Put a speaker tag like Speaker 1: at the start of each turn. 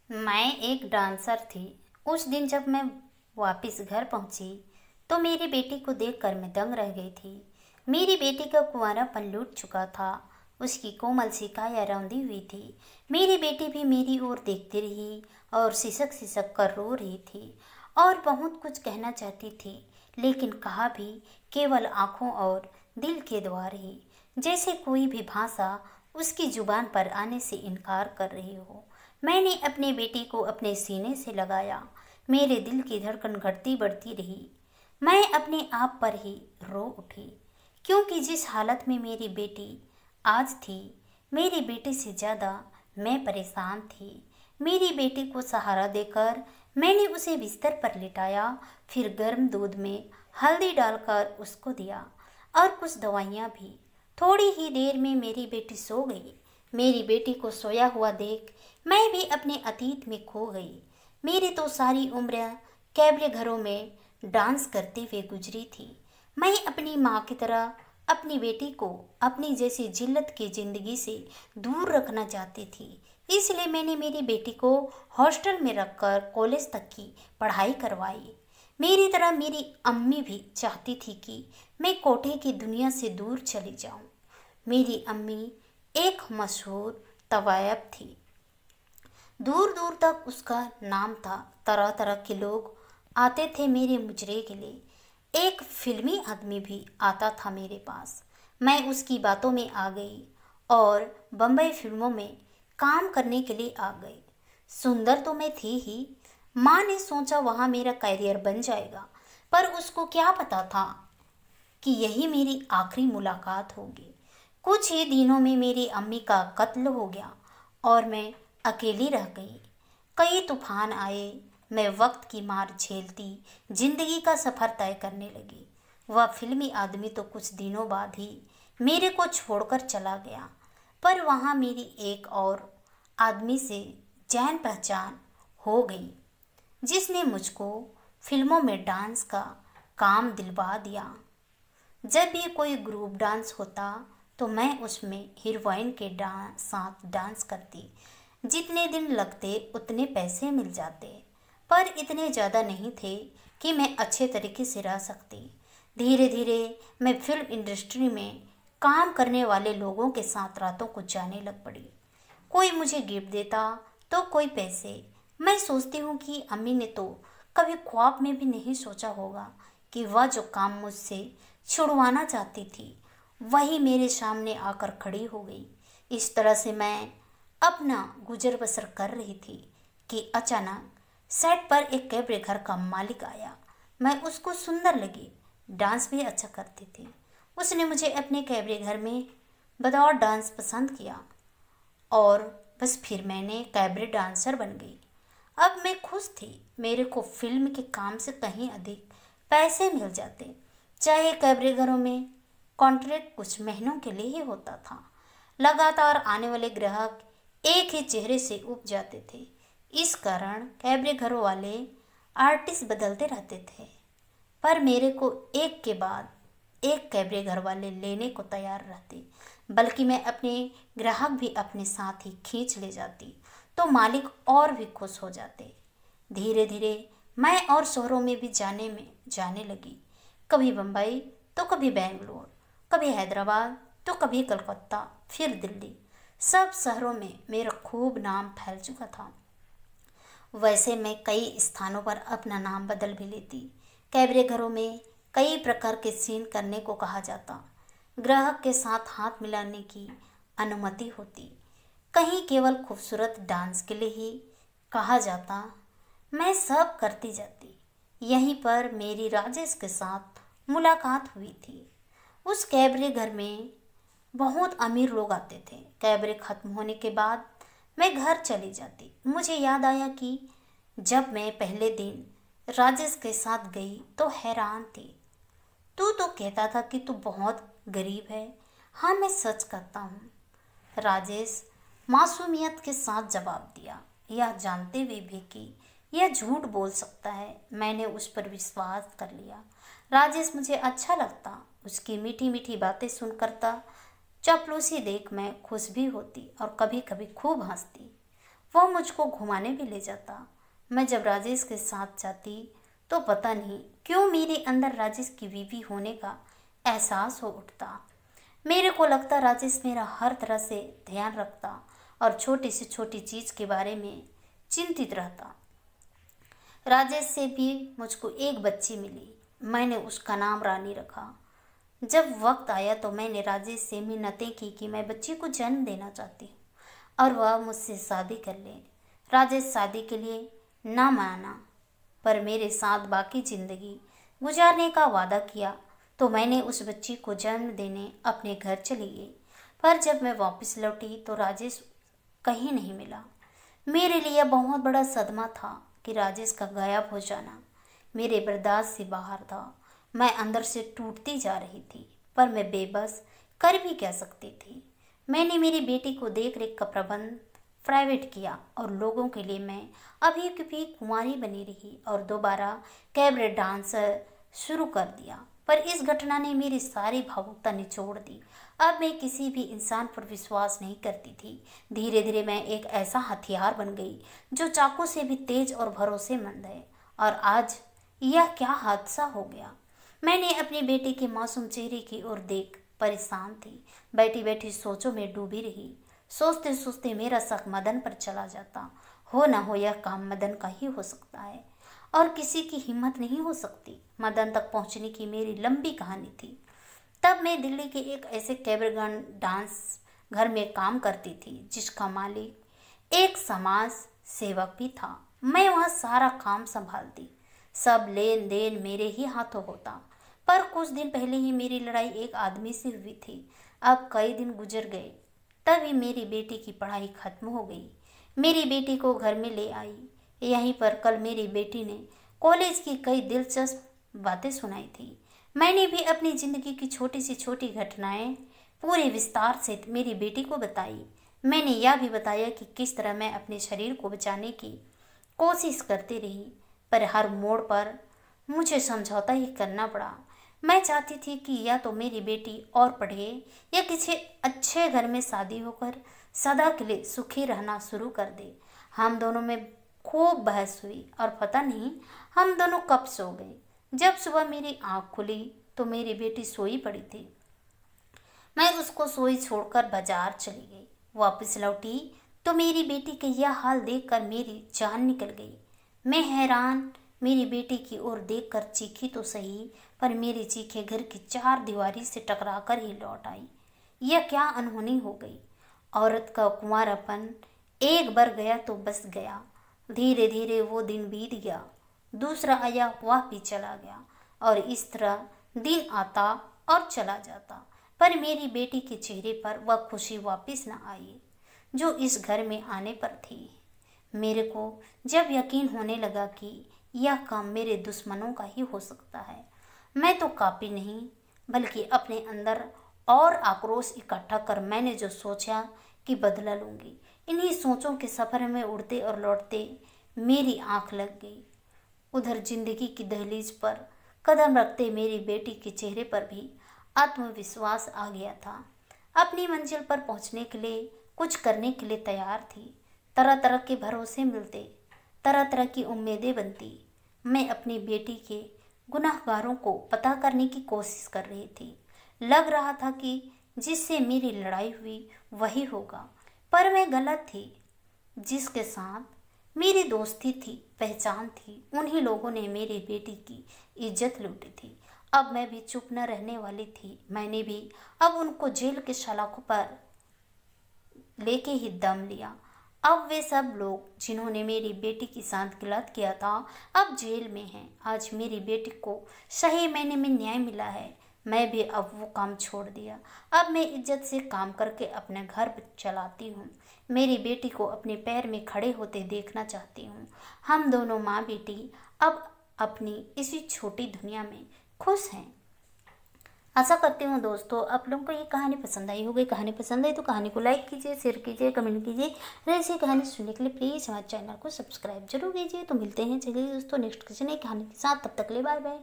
Speaker 1: मैं एक डांसर थी। उस दिन जब मैं वापस घर पहुंची तो मेरी बेटी को देखकर मैं दंग रह गई थी। मेरी बेटी का कुंवारापन लूट चुका था। उसकी कोमल सी काया रौंदी हुई थी। मेरी बेटी भी मेरी ओर देखती रही और सिसक सिसक कर रो रही थी और बहुत कुछ कहना चाहती थी, लेकिन कहा भी केवल आंखों और दिल के द्वार ही, जैसे कोई भी भाषा उसकी जुबान पर आने से इनकार कर रही हो। मैंने अपने बेटी को अपने सीने से लगाया। मेरे दिल की धड़कन घटती बढ़ती रही। मैं अपने आप पर ही रो उठी, क्योंकि जिस हालत में मेरी बेटी आज थी, मेरी बेटी से ज़्यादा मैं परेशान थी। मेरी बेटी को सहारा देकर मैंने उसे बिस्तर पर लिटाया, फिर गर्म दूध में हल्दी डालकर उसको दिया और कुछ दवाइयाँ भी। थोड़ी ही देर में मेरी बेटी सो गई। मेरी बेटी को सोया हुआ देख मैं भी अपने अतीत में खो गई। मेरी तो सारी उम्र कैबरे घरों में डांस करते हुए गुजरी थी। मैं अपनी माँ की तरह अपनी बेटी को अपनी जैसी जिल्लत की जिंदगी से दूर रखना चाहती थी। इसलिए मैंने मेरी बेटी को हॉस्टल में रखकर कॉलेज तक की पढ़ाई करवाई। मेरी तरह मेरी अम्मी भी चाहती थी कि मैं कोठे की दुनिया से दूर चली जाऊं। मेरी अम्मी एक मशहूर तवायब थी। दूर दूर तक उसका नाम था। तरह तरह के लोग आते थे मेरे मुजरे के लिए। एक फिल्मी आदमी भी आता था मेरे पास। मैं उसकी बातों में आ गई और बम्बई फिल्मों में काम करने के लिए आ गई। सुंदर तो मैं थी ही। माँ ने सोचा वहाँ मेरा करियर बन जाएगा, पर उसको क्या पता था कि यही मेरी आखिरी मुलाकात होगी। कुछ ही दिनों में मेरी अम्मी का कत्ल हो गया और मैं अकेली रह गई। कई तूफान आए। मैं वक्त की मार झेलती जिंदगी का सफर तय करने लगी। वह फिल्मी आदमी तो कुछ दिनों बाद ही मेरे को छोड़कर चला गया, पर वहाँ मेरी एक और आदमी से जान पहचान हो गई, जिसने मुझको फिल्मों में डांस का काम दिलवा दिया। जब भी कोई ग्रुप डांस होता तो मैं उसमें हीरोइन के साथ डांस करती। जितने दिन लगते उतने पैसे मिल जाते, पर इतने ज़्यादा नहीं थे कि मैं अच्छे तरीके से रह सकती। धीरे धीरे मैं फिल्म इंडस्ट्री में काम करने वाले लोगों के साथ रातों को जाने लग पड़ी। कोई मुझे गिफ्ट देता तो कोई पैसे। मैं सोचती हूँ कि अम्मी ने तो कभी ख्वाब में भी नहीं सोचा होगा कि वह जो काम मुझसे छुड़वाना चाहती थी वही मेरे सामने आकर खड़ी हो गई। इस तरह से मैं अपना गुजर बसर कर रही थी कि अचानक सेट पर एक कैबरे घर का मालिक आया। मैं उसको सुंदर लगी, डांस भी अच्छा करती थी। उसने मुझे अपने कैबरे घर में बतौर डांस पसंद किया और बस फिर मैंने कैबरे डांसर बन गई। अब मैं खुश थी। मेरे को फिल्म के काम से कहीं अधिक पैसे मिल जाते। चाहे कैबरे घरों में कॉन्ट्रैक्ट कुछ महीनों के लिए ही होता था। लगातार आने वाले ग्राहक एक ही चेहरे से उब जाते थे। इस कारण कैबरे घरों वाले आर्टिस्ट बदलते रहते थे, पर मेरे को एक के बाद एक कैबरे घर वाले लेने को तैयार रहते। बल्कि मैं अपने ग्राहक भी अपने साथ ही खींच ले जाती तो मालिक और भी खुश हो जाते। धीरे धीरे मैं और शहरों में भी जाने लगी। कभी बम्बई तो कभी बेंगलोर, कभी हैदराबाद तो कभी कलकत्ता, फिर दिल्ली। सब शहरों में मेरा खूब नाम फैल चुका था। वैसे मैं कई स्थानों पर अपना नाम बदल भी लेती। कैबरे घरों में कई प्रकार के सीन करने को कहा जाता। ग्राहक के साथ हाथ मिलाने की अनुमति होती। कहीं केवल खूबसूरत डांस के लिए ही कहा जाता। मैं सब करती जाती। यहीं पर मेरी राजेश के साथ मुलाकात हुई थी। उस कैबरे घर में बहुत अमीर लोग आते थे। कैबरे खत्म होने के बाद मैं घर चली जाती। मुझे याद आया कि जब मैं पहले दिन राजेश के साथ गई तो हैरान थी। तू तो कहता था कि तू बहुत गरीब है। हाँ, मैं सच कहता हूँ, राजेश मासूमियत के साथ जवाब दिया, यह जानते हुए भी कि यह झूठ बोल सकता है। मैंने उस पर विश्वास कर लिया। राजेश मुझे अच्छा लगता। उसकी मीठी मीठी बातें सुन करता चापलूसी देख मैं खुश भी होती और कभी कभी खूब हंसती। वह मुझको घुमाने भी ले जाता। मैं जब राजेश के साथ जाती तो पता नहीं क्यों मेरे अंदर राजेश की बीवी होने का एहसास हो उठता। मेरे को लगता राजेश मेरा हर तरह से ध्यान रखता और छोटी से छोटी चीज के बारे में चिंतित रहता। राजेश से भी मुझको एक बच्ची मिली। मैंने उसका नाम रानी रखा। जब वक्त आया तो मैंने राजेश से मिन्नतें की कि मैं बच्ची को जन्म देना चाहती हूँ और वह मुझसे शादी कर ले। राजेश शादी के लिए ना माना, पर मेरे साथ बाकी जिंदगी गुजारने का वादा किया। तो मैंने उस बच्ची को जन्म देने अपने घर चली गई। पर जब मैं वापस लौटी तो राजेश कहीं नहीं मिला। मेरे लिए बहुत बड़ा सदमा था कि राजेश का गायब हो जाना मेरे बर्दाश्त से बाहर था। मैं अंदर से टूटती जा रही थी, पर मैं बेबस कर भी क्या सकती थी। मैंने मेरी बेटी को देख रेख का प्रबंध प्राइवेट किया और लोगों के लिए मैं अभी भी कुंवारी बनी रही और दोबारा कैबरे डांसर शुरू कर दिया। पर इस घटना ने मेरी सारी भावुकता निचोड़ दी। अब मैं किसी भी इंसान पर विश्वास नहीं करती थी। धीरे धीरे मैं एक ऐसा हथियार बन गई जो चाकू से भी तेज और भरोसेमंद है। और आज यह क्या हादसा हो गया। मैंने अपनी बेटी के मासूम चेहरे की ओर देख परेशान थी। बैठी बैठी सोचों में डूबी रही। सोचते सोचते मेरा शक मदन पर चला जाता। हो ना हो यह काम मदन का ही हो सकता है और किसी की हिम्मत नहीं हो सकती। मदन तक पहुंचने की मेरी लंबी कहानी थी। तब मैं दिल्ली के एक ऐसे कैबरगन डांस घर में काम करती थी जिसका मालिक एक समाज सेवक भी था। मैं वहाँ सारा काम संभालती। सब लेन देन मेरे ही हाथों होता। पर कुछ दिन पहले ही मेरी लड़ाई एक आदमी से हुई थी। अब कई दिन गुजर गए, तभी मेरी बेटी की पढ़ाई खत्म हो गई। मेरी बेटी को घर में ले आई। यहीं पर कल मेरी बेटी ने कॉलेज की कई दिलचस्प बातें सुनाई थी। मैंने भी अपनी जिंदगी की छोटी सी छोटी घटनाएं पूरे विस्तार से मेरी बेटी को बताई। मैंने यह भी बताया कि किस तरह मैं अपने शरीर को बचाने की कोशिश करती रही, पर हर मोड़ पर मुझे समझौता ही करना पड़ा। मैं चाहती थी कि या तो मेरी बेटी और पढ़े या किसी अच्छे घर में शादी होकर सदा के लिए सुखी रहना शुरू कर दे। हम दोनों में खूब बहस हुई और पता नहीं हम दोनों कब सो गए। जब सुबह मेरी आंख खुली तो मेरी बेटी सोई पड़ी थी। मैं उसको सोई छोड़कर बाजार चली गई। वापस लौटी तो मेरी बेटी का यह हाल देखकर मेरी जान निकल गई। मैं हैरान मेरी बेटी की ओर देखकर चीखी तो सही, पर मेरी चीखें घर की चार दीवारी से टकराकर ही लौट आई। यह क्या अनहोनी हो गई। औरत का कुंवारापन एक बार गया तो बस गया। धीरे धीरे वो दिन बीत गया, दूसरा आया वह भी चला गया और इस तरह दिन आता और चला जाता। पर मेरी बेटी के चेहरे पर वह खुशी वापस न आई जो इस घर में आने पर थी। मेरे को जब यकीन होने लगा कि यह काम मेरे दुश्मनों का ही हो सकता है, मैं तो काफी नहीं बल्कि अपने अंदर और आक्रोश इकट्ठा कर मैंने जो सोचा कि बदला लूंगी। इन्हीं सोचों के सफर में उड़ते और लौटते मेरी आंख लग गई। उधर जिंदगी की दहलीज पर कदम रखते मेरी बेटी के चेहरे पर भी आत्मविश्वास आ गया था। अपनी मंजिल पर पहुंचने के लिए कुछ करने के लिए तैयार थी। तरह तरह के भरोसे मिलते, तरह तरह की उम्मीदें बनती। मैं अपनी बेटी के गुनाहगारों को पता करने की कोशिश कर रही थी। लग रहा था कि जिससे मेरी लड़ाई हुई वही होगा, पर मैं गलत थी। जिसके साथ मेरी दोस्ती थी, पहचान थी, उन्हीं लोगों ने मेरी बेटी की इज्जत लूटी थी। अब मैं भी चुप न रहने वाली थी। मैंने भी अब उनको जेल के सलाखों पर लेके ही दम लिया। अब वे सब लोग जिन्होंने मेरी बेटी के साथ गलत किया था अब जेल में हैं। आज मेरी बेटी को सही मायने में न्याय मिला है। मैं भी अब वो काम छोड़ दिया। अब मैं इज्जत से काम करके अपने घर चलाती हूँ। मेरी बेटी को अपने पैर में खड़े होते देखना चाहती हूँ। हम दोनों माँ बेटी अब अपनी इसी छोटी दुनिया में खुश हैं। आशा करती हूँ दोस्तों आप लोगों को ये कहानी पसंद आई होगी। कहानी पसंद आई तो कहानी को लाइक कीजिए, शेयर कीजिए, कमेंट कीजिए। और ऐसी कहानी सुनने के लिए प्लीज़ हमारे चैनल को सब्सक्राइब जरूर कीजिए। तो मिलते हैं चलिए दोस्तों नेक्स्ट किसी नई कहानी के साथ। तब तक ले बाय बाय।